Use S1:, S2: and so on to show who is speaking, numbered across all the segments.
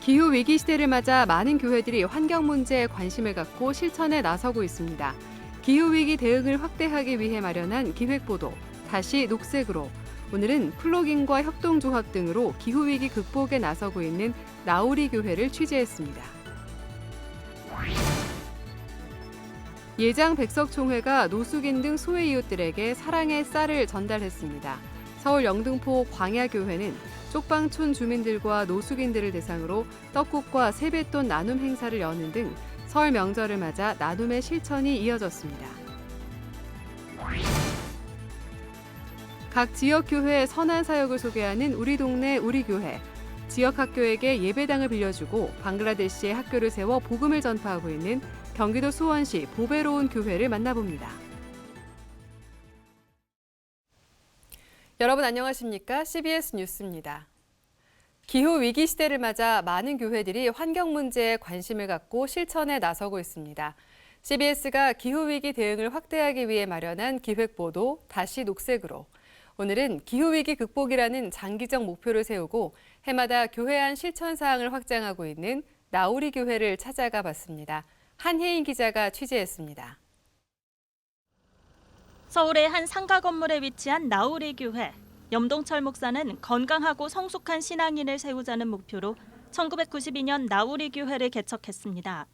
S1: 기후 위기 시대를 맞아 많은 교회들이 환경 문제에 관심을 갖고 실천에 나서고 있습니다. 기후 위기 대응을 확대하기 위해 마련한 기획보도 다시 녹색으로. 오늘은 플로깅과 협동조합 등으로 기후 위기 극복에 나서고 있는 나우리 교회를 취재했습니다. 예장 백석총회가 노숙인 등 소외 이웃들에게 사랑의 쌀을 전달했습니다. 서울 영등포 광야교회는 쪽방촌 주민들과 노숙인들을 대상으로 떡국과 세뱃돈 나눔 행사를 여는 등 설 명절을 맞아 나눔의 실천이 이어졌습니다. 각 지역교회의 선한 사역을 소개하는 우리 동네 우리 교회. 지역 학교에게 예배당을 빌려주고 방글라데시에 학교를 세워 복음을 전파하고 있는 경기도 수원시 보배로운 교회를 만나봅니다. 여러분 안녕하십니까? CBS 뉴스입니다. 기후 위기 시대를 맞아 많은 교회들이 환경 문제에 관심을 갖고 실천에 나서고 있습니다. CBS가 기후 위기 대응을 확대하기 위해 마련한 기획보도 다시 녹색으로. 오늘은 기후 위기 극복이라는 장기적 목표를 세우고 해마다 교회 안 실천 사항을 확장하고 있는 나우리 교회를 찾아가 봤습니다. 한혜인 기자가 취재했습니다.
S2: 서울의 한 상가 건물에 위치한 나우리 교회. 염동철 목사는 건강하고 성숙한 신앙인을 세우자는 목표로 1992년 나우리 교회를 개척했습니다.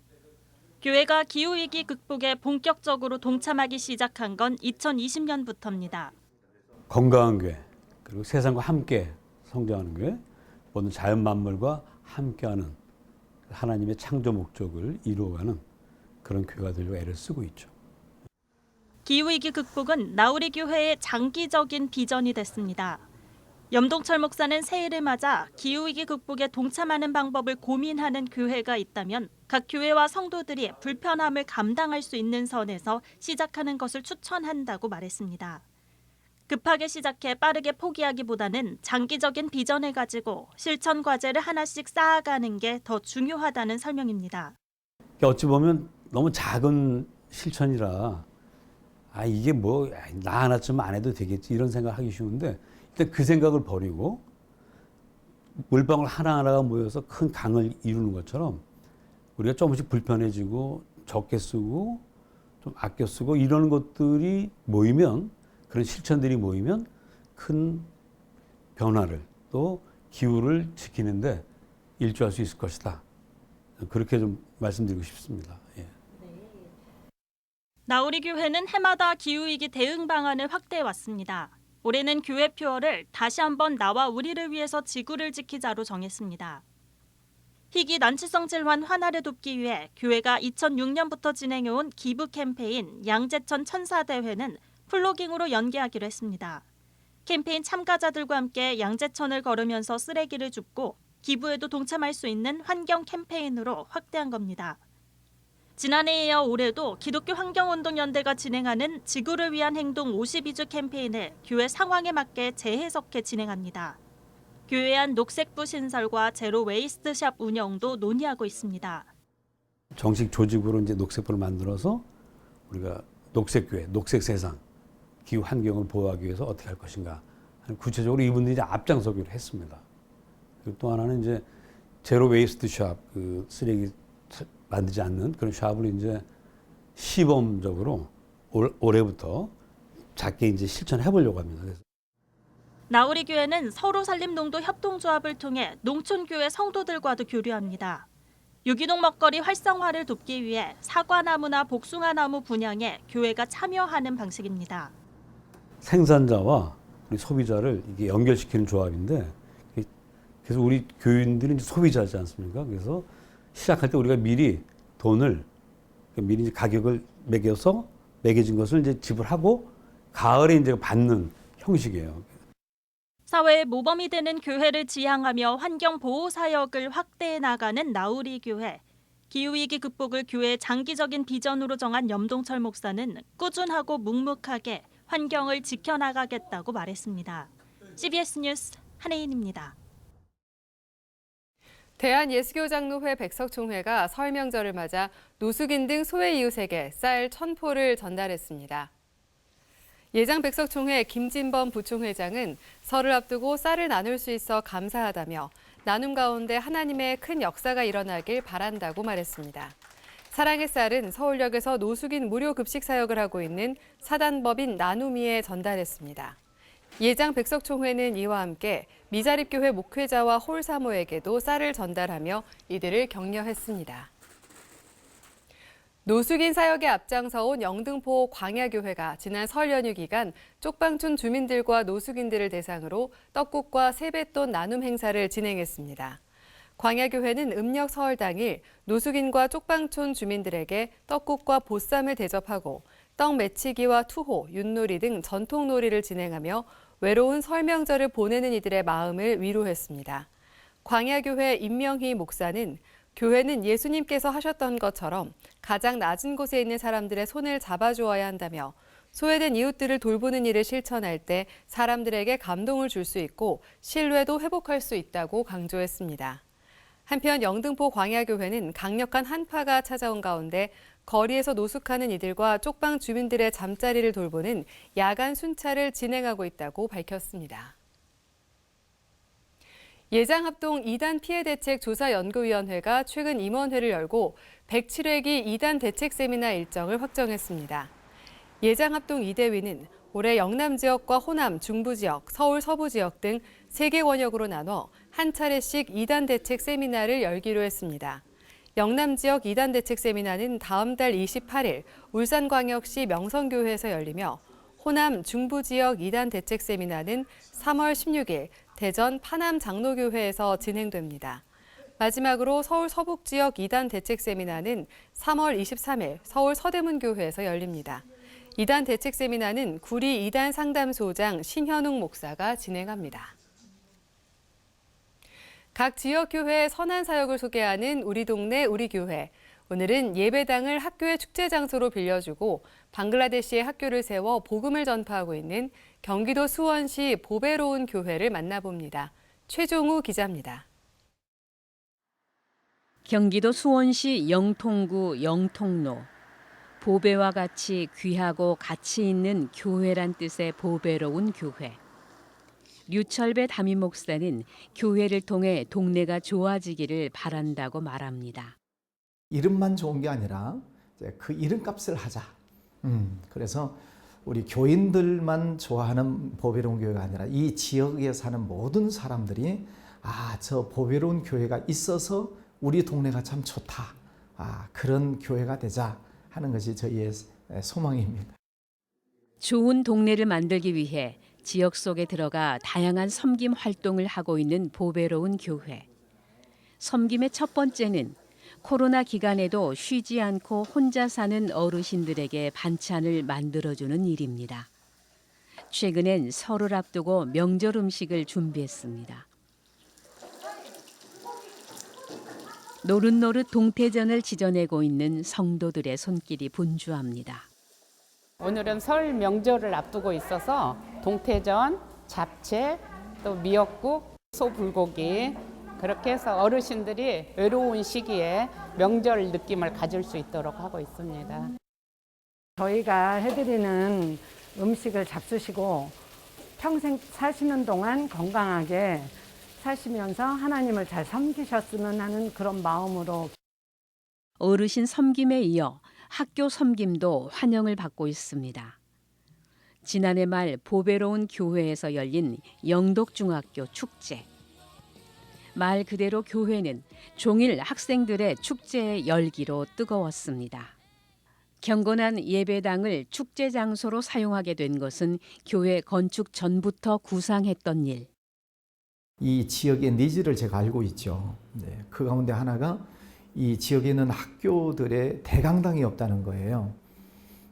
S2: 교회가 기후위기 극복에 본격적으로 동참하기 시작한 건 2020년부터입니다.
S3: 건강한 교회, 그리고 세상과 함께 성장하는 교회, 모든 자연 만물과 함께하는 하나님의 창조 목적을 이루어가는 그런 교회가 되려고 애를 쓰고 있죠.
S2: 기후위기 극복은 나우리 교회의 장기적인 비전이 됐습니다. 염동철 목사는 새해를 맞아 기후위기 극복에 동참하는 방법을 고민하는 교회가 있다면 각 교회와 성도들이 불편함을 감당할 수 있는 선에서 시작하는 것을 추천한다고 말했습니다. 급하게 시작해 빠르게 포기하기보다는 장기적인 비전을 가지고 실천 과제를 하나씩 쌓아가는 게 더 중요하다는 설명입니다.
S3: 어찌 보면 너무 작은 실천이라 이게 뭐 나 하나쯤 안 해도 되겠지 이런 생각하기 쉬운데 일단 그 생각을 버리고 물방울 하나하나가 모여서 큰 강을 이루는 것처럼 우리가 조금씩 불편해지고 적게 쓰고 좀 아껴 쓰고 이런 것들이 모이면 그런 실천들이 모이면 큰 변화를 또 기후를 지키는데 일조할 수 있을 것이다. 그렇게 좀 말씀드리고 싶습니다. 예.
S2: 나우리 교회는 해마다 기후위기 대응 방안을 확대해 왔습니다. 올해는 교회 표어를 다시 한번 나와 우리를 위해서 지구를 지키자로 정했습니다. 희귀 난치성 질환 환화를 돕기 위해 교회가 2006년부터 진행해온 기부 캠페인 양재천 천사대회는 플로깅으로 연계하기로 했습니다. 캠페인 참가자들과 함께 양재천을 걸으면서 쓰레기를 줍고 기부에도 동참할 수 있는 환경 캠페인으로 확대한 겁니다. 지난해에 이어 올해도 기독교 환경운동연대가 진행하는 지구를 위한 행동 52주 캠페인을 교회 상황에 맞게 재해석해 진행합니다. 교회 안 녹색부 신설과 제로 웨이스트샵 운영도 논의하고 있습니다.
S3: 정식 조직으로 이제 녹색부를 만들어서 우리가 녹색교회, 녹색세상, 기후 환경을 보호하기 위해서 어떻게 할 것인가 구체적으로 이분들이 이제 앞장서기로 했습니다. 그리고 또 하나는 이제 제로 웨이스트샵, 그 쓰레기 만들지 않는 그런 샵을 이제 시범적으로 올해부터 작게 이제 실천해 보려고 합니다. 그래서
S2: 나우리 교회는 서로 살림 농도 협동조합을 통해 농촌교회 성도들과도 교류합니다. 유기농 먹거리 활성화를 돕기 위해 사과나무나 복숭아나무 분양에 교회가 참여하는 방식입니다.
S3: 생산자와 우리 소비자를 이게 연결시키는 조합인데, 그래서 우리 교인들은 이제 소비자지 않습니까? 그래서 시작할 때 우리가 미리 돈을 미리 이제 가격을 매겨진 것을 이제 지불하고 가을에 이제 받는 형식이에요.
S2: 사회의 모범이 되는 교회를 지향하며 환경 보호 사역을 확대해 나가는 나우리 교회. 기후위기 극복을 교회의 장기적인 비전으로 정한 염동철 목사는 꾸준하고 묵묵하게 환경을 지켜나가겠다고 말했습니다. CBS 뉴스 한혜인입니다.
S1: 대한예수교장로회 백석총회가 설 명절을 맞아 노숙인 등 소외 이웃에게 쌀 1,000포를 전달했습니다. 예장 백석총회 김진범 부총회장은 설을 앞두고 쌀을 나눌 수 있어 감사하다며 나눔 가운데 하나님의 큰 역사가 일어나길 바란다고 말했습니다. 사랑의 쌀은 서울역에서 노숙인 무료 급식 사역을 하고 있는 사단법인 나눔이에 전달했습니다. 예장 백석총회는 이와 함께 미자립교회 목회자와 홀사모에게도 쌀을 전달하며 이들을 격려했습니다. 노숙인 사역에 앞장서온 영등포 광야교회가 지난 설 연휴 기간 쪽방촌 주민들과 노숙인들을 대상으로 떡국과 세뱃돈 나눔 행사를 진행했습니다. 광야교회는 음력 서울 당일 노숙인과 쪽방촌 주민들에게 떡국과 보쌈을 대접하고 떡 매치기와 투호, 윷놀이 등 전통놀이를 진행하며 외로운 설 명절을 보내는 이들의 마음을 위로했습니다. 광야교회 임명희 목사는 교회는 예수님께서 하셨던 것처럼 가장 낮은 곳에 있는 사람들의 손을 잡아주어야 한다며 소외된 이웃들을 돌보는 일을 실천할 때 사람들에게 감동을 줄 수 있고 신뢰도 회복할 수 있다고 강조했습니다. 한편 영등포 광야교회는 강력한 한파가 찾아온 가운데 거리에서 노숙하는 이들과 쪽방 주민들의 잠자리를 돌보는 야간 순찰을 진행하고 있다고 밝혔습니다. 예장합동 2단 피해대책 조사연구위원회가 최근 임원회를 열고 107회기 2단 대책 세미나 일정을 확정했습니다. 예장합동 이대위는 올해 영남 지역과 호남, 중부 지역, 서울 서부 지역 등 3개 원역으로 나눠 한 차례씩 2단 대책 세미나를 열기로 했습니다. 영남 지역 2단 대책 세미나는 다음 달 28일 울산광역시 명성교회에서 열리며 호남, 중부 지역 2단 대책 세미나는 3월 16일 대전 파남 장로교회에서 진행됩니다. 마지막으로 서울 서북 지역 2단 대책 세미나는 3월 23일 서울 서대문교회에서 열립니다. 2단 대책 세미나는 구리 2단 상담소장 신현웅 목사가 진행합니다. 각 지역교회의 선한 사역을 소개하는 우리 동네 우리 교회. 오늘은 예배당을 학교의 축제 장소로 빌려주고 방글라데시의 학교를 세워 복음을 전파하고 있는 경기도 수원시 보배로운 교회를 만나봅니다. 최종우 기자입니다.
S4: 경기도 수원시 영통구 영통로. 보배와 같이 귀하고 가치 있는 교회란 뜻의 보배로운 교회. 류철배 담임 목사는 교회를 통해 동네가 좋아지기를 바란다고 말합니다.
S5: 이름만 좋은 게 아니라 이제 그 이름값을 하자. 그래서 우리 교인들만 좋아하는 보배로운 교회가 아니라 이 지역에 사는 모든 사람들이 저 보배로운 교회가 있어서 우리 동네가 참 좋다. 그런 교회가 되자 하는 것이 저희의 소망입니다.
S4: 좋은 동네를 만들기 위해 지역 속에 들어가 다양한 섬김 활동을 하고 있는 보배로운 교회. 섬김의 첫 번째는 코로나 기간에도 쉬지 않고 혼자 사는 어르신들에게 반찬을 만들어주는 일입니다. 최근엔 설을 앞두고 명절 음식을 준비했습니다. 노릇노릇 동태전을 지져내고 있는 성도들의 손길이 분주합니다.
S6: 오늘은 설 명절을 앞두고 있어서 동태전, 잡채, 또 미역국, 소불고기 그렇게 해서 어르신들이 외로운 시기에 명절 느낌을 가질 수 있도록 하고 있습니다.
S7: 저희가 해드리는 음식을 잡수시고 평생 사시는 동안 건강하게 사시면서 하나님을 잘 섬기셨으면 하는 그런 마음으로
S4: 어르신 섬김에 이어 학교 섬김도 환영을 받고 있습니다. 지난해 말 보배로운 교회에서 열린 영덕중학교 축제. 말 그대로 교회는 종일 학생들의 축제의 열기로 뜨거웠습니다. 경건한 예배당을 축제 장소로 사용하게 된 것은 교회 건축 전부터 구상했던 일.
S5: 이 지역의 니즈를 제가 알고 있죠. 그 가운데 하나가 이 지역에 있는 학교들의 대강당이 없다는 거예요.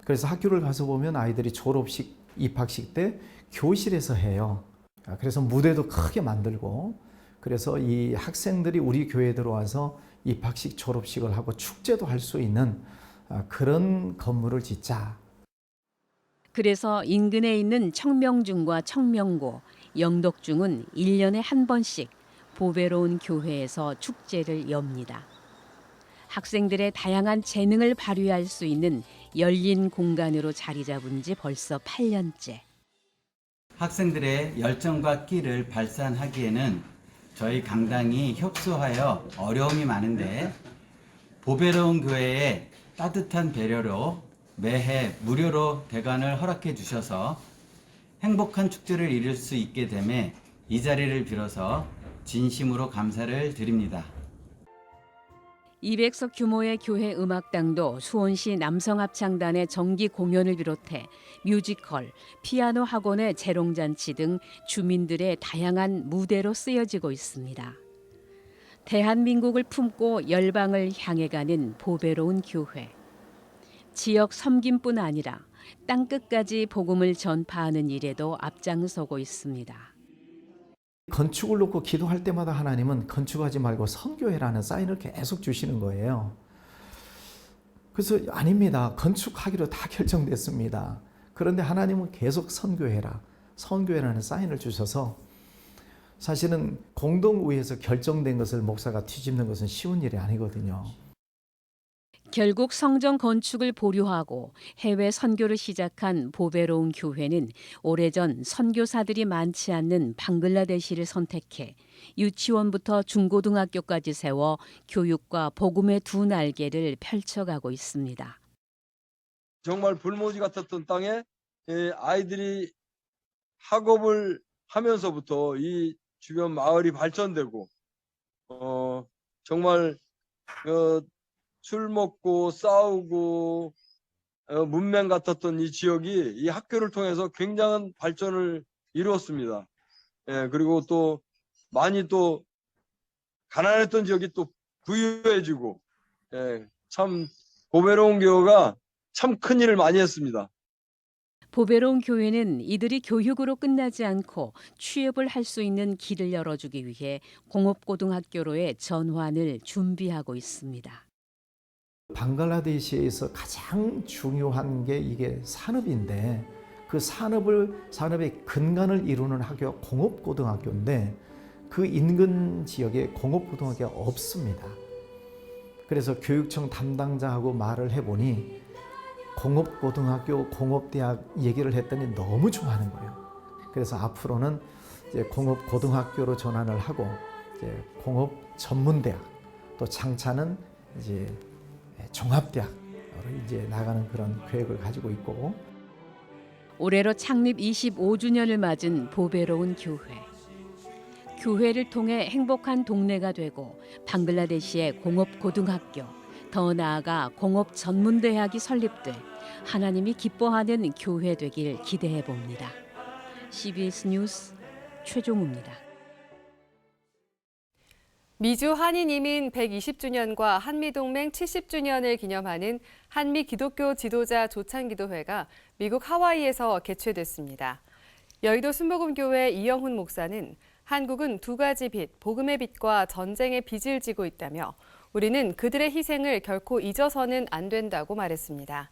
S5: 그래서 학교를 가서 보면 아이들이 졸업식, 입학식 때 교실에서 해요. 그래서 무대도 크게 만들고 그래서 이 학생들이 우리 교회에 들어와서 입학식, 졸업식을 하고 축제도 할 수 있는 그런 건물을 짓자.
S4: 그래서 인근에 있는 청명중과 청명고, 영덕중은 1년에 한 번씩 보배로운 교회에서 축제를 엽니다. 학생들의 다양한 재능을 발휘할 수 있는 열린 공간으로 자리 잡은 지 벌써 8년째.
S8: 학생들의 열정과 끼를 발산하기에는 저희 강당이 협소하여 어려움이 많은데 보배로운 교회에 따뜻한 배려로 매해 무료로 대관을 허락해 주셔서 행복한 축제를 이룰 수 있게 됨에 이 자리를 빌어서 진심으로 감사를 드립니다.
S4: 200석 규모의 교회 음악당도 수원시 남성합창단의 정기 공연을 비롯해 뮤지컬, 피아노 학원의 재롱잔치 등 주민들의 다양한 무대로 쓰여지고 있습니다. 대한민국을 품고 열방을 향해 가는 보배로운 교회. 지역 섬김뿐 아니라 땅끝까지 복음을 전파하는 일에도 앞장서고 있습니다.
S5: 건축을 놓고 기도할 때마다 하나님은 건축하지 말고 선교해라는 사인을 계속 주시는 거예요. 그래서 아닙니다. 건축하기로 다 결정됐습니다. 그런데 하나님은 계속 선교해라, 선교해라는 사인을 주셔서 사실은 공동의회에서 결정된 것을 목사가 뒤집는 것은 쉬운 일이 아니거든요.
S4: 결국 성전 건축을 보류하고 해외 선교를 시작한 보배로운 교회는 오래전 선교사들이 많지 않는 방글라데시를 선택해 유치원부터 중고등학교까지 세워 교육과 복음의 두 날개를 펼쳐가고 있습니다.
S9: 정말 불모지 같았던 땅에 아이들이 학업을 하면서부터 이 주변 마을이 발전되고 정말 술 먹고 싸우고 문맹 같았던 이 지역이 이 학교를 통해서 굉장한 발전을 이루었습니다. 그리고 또 많이 또 가난했던 지역이 또 부유해지고 참 보배로운 교회가 참 큰 일을 많이 했습니다.
S4: 보배로운 교회는 이들이 교육으로 끝나지 않고 취업을 할 수 있는 길을 열어주기 위해 공업고등학교로의 전환을 준비하고 있습니다.
S5: 방글라데시에서 가장 중요한 게 이게 산업인데 그 산업의 근간을 이루는 학교가 공업고등학교인데 그 인근 지역에 공업고등학교가 없습니다. 그래서 교육청 담당자하고 말을 해보니 공업고등학교, 공업대학 얘기를 했더니 너무 좋아하는 거예요. 그래서 앞으로는 이제 공업고등학교로 전환을 하고 이제 공업전문대학 또 장차는 이제 종합대학으로 이제 나가는 그런 계획을 가지고 있고
S4: 올해로 창립 25주년을 맞은 보배로운 교회. 교회를 통해 행복한 동네가 되고 방글라데시의 공업고등학교, 더 나아가 공업전문대학이 설립돼 하나님이 기뻐하는 교회 되길 기대해 봅니다. CBS 뉴스 최종우입니다.
S1: 미주 한인 이민 120주년과 한미동맹 70주년을 기념하는 한미 기독교 지도자 조찬기도회가 미국 하와이에서 개최됐습니다. 여의도 순복음교회 이영훈 목사는 한국은 두 가지 빛, 복음의 빛과 전쟁의 빚을 지고 있다며 우리는 그들의 희생을 결코 잊어서는 안 된다고 말했습니다.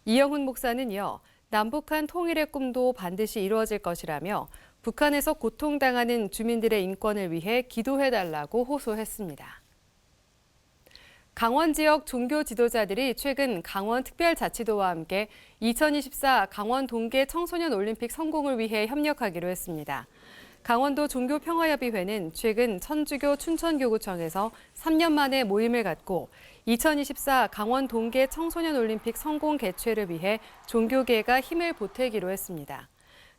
S1: 이영훈 목사는 이어 남북한 통일의 꿈도 반드시 이루어질 것이라며 북한에서 고통당하는 주민들의 인권을 위해 기도해달라고 호소했습니다. 강원 지역 종교 지도자들이 최근 강원특별자치도와 함께 2024 강원 동계 청소년 올림픽 성공을 위해 협력하기로 했습니다. 강원도 종교평화협의회는 최근 천주교 춘천교구청에서 3년 만에 모임을 갖고 2024 강원 동계 청소년 올림픽 성공 개최를 위해 종교계가 힘을 보태기로 했습니다.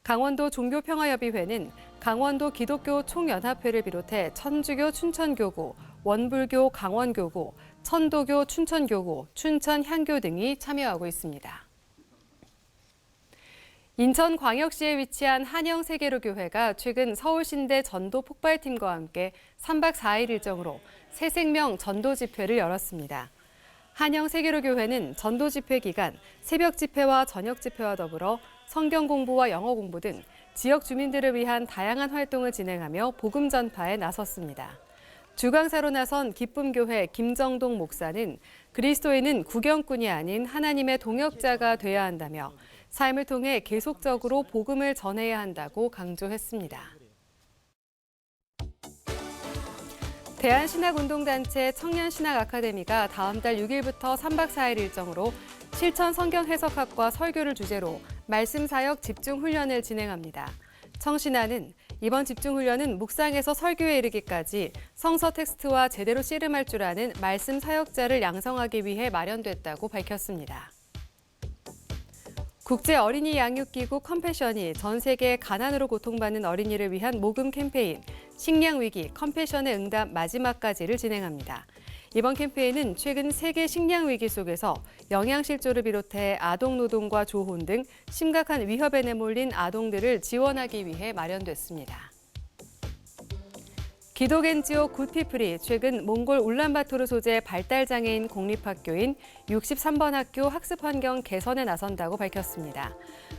S1: 강원도 종교평화협의회는 강원도 기독교 총연합회를 비롯해 천주교 춘천교구, 원불교 강원교구, 천도교 춘천교구, 춘천향교 등이 참여하고 있습니다. 인천광역시에 위치한 한영세계로교회가 최근 서울신대 전도 폭발팀과 함께 3박 4일 일정으로 새생명 전도 집회를 열었습니다. 한영세계로교회는 전도 집회 기간 새벽 집회와 저녁 집회와 더불어 성경 공부와 영어 공부 등 지역 주민들을 위한 다양한 활동을 진행하며 복음 전파에 나섰습니다. 주강사로 나선 기쁨교회 김정동 목사는 그리스도인은 구경꾼이 아닌 하나님의 동역자가 돼야 한다며 삶을 통해 계속적으로 복음을 전해야 한다고 강조했습니다. 대한신학운동단체 청년신학아카데미가 다음 달 6일부터 3박 4일 일정으로 실천 성경 해석학과 설교를 주제로 말씀 사역 집중 훈련을 진행합니다. 청신학은 이번 집중훈련은 묵상에서 설교에 이르기까지 성서 텍스트와 제대로 씨름할 줄 아는 말씀 사역자를 양성하기 위해 마련됐다고 밝혔습니다. 국제 어린이 양육기구 컴패션이 전 세계 가난으로 고통받는 어린이를 위한 모금 캠페인 식량 위기 컴패션의 응답 마지막까지를 진행합니다. 이번 캠페인은 최근 세계 식량 위기 속에서 영양실조를 비롯해 아동노동과 조혼 등 심각한 위협에 내몰린 아동들을 지원하기 위해 마련됐습니다. 기독 NGO 굿피플이 최근 몽골 울란바토르 소재 발달장애인 공립학교인 63번 학교 학습 환경 개선에 나선다고 밝혔습니다.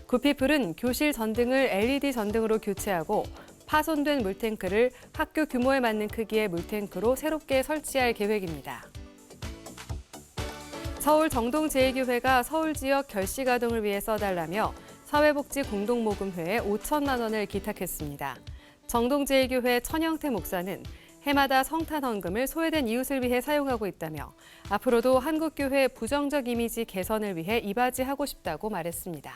S1: 굿피플은 교실 전등을 LED 전등으로 교체하고 파손된 물탱크를 학교 규모에 맞는 크기의 물탱크로 새롭게 설치할 계획입니다. 서울 정동제일교회가 서울 지역 결식아동을 위해 써달라며 사회복지공동모금회에 5천만 원을 기탁했습니다. 정동제일교회 천영태 목사는 해마다 성탄 헌금을 소외된 이웃을 위해 사용하고 있다며 앞으로도 한국교회 부정적 이미지 개선을 위해 이바지하고 싶다고 말했습니다.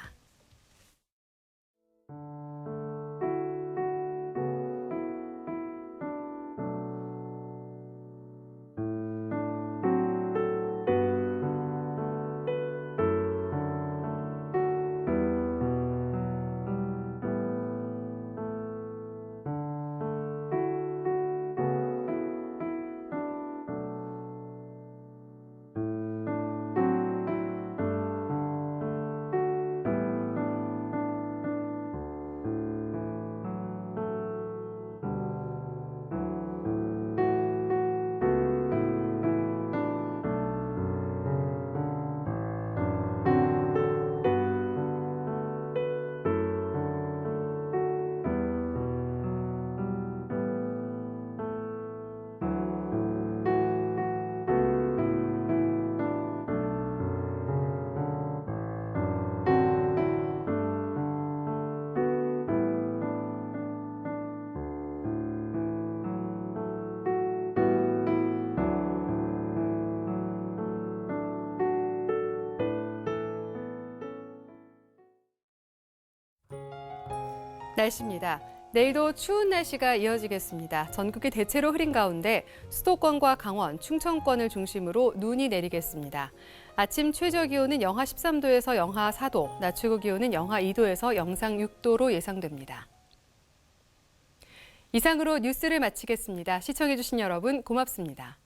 S1: 날씨입니다. 내일도 추운 날씨가 이어지겠습니다. 전국이 대체로 흐린 가운데 수도권과 강원, 충청권을 중심으로 눈이 내리겠습니다. 아침 최저 기온은 영하 13도에서 영하 4도, 낮 최고 기온은 영하 2도에서 영상 6도로 예상됩니다. 이상으로 뉴스를 마치겠습니다. 시청해주신 여러분 고맙습니다.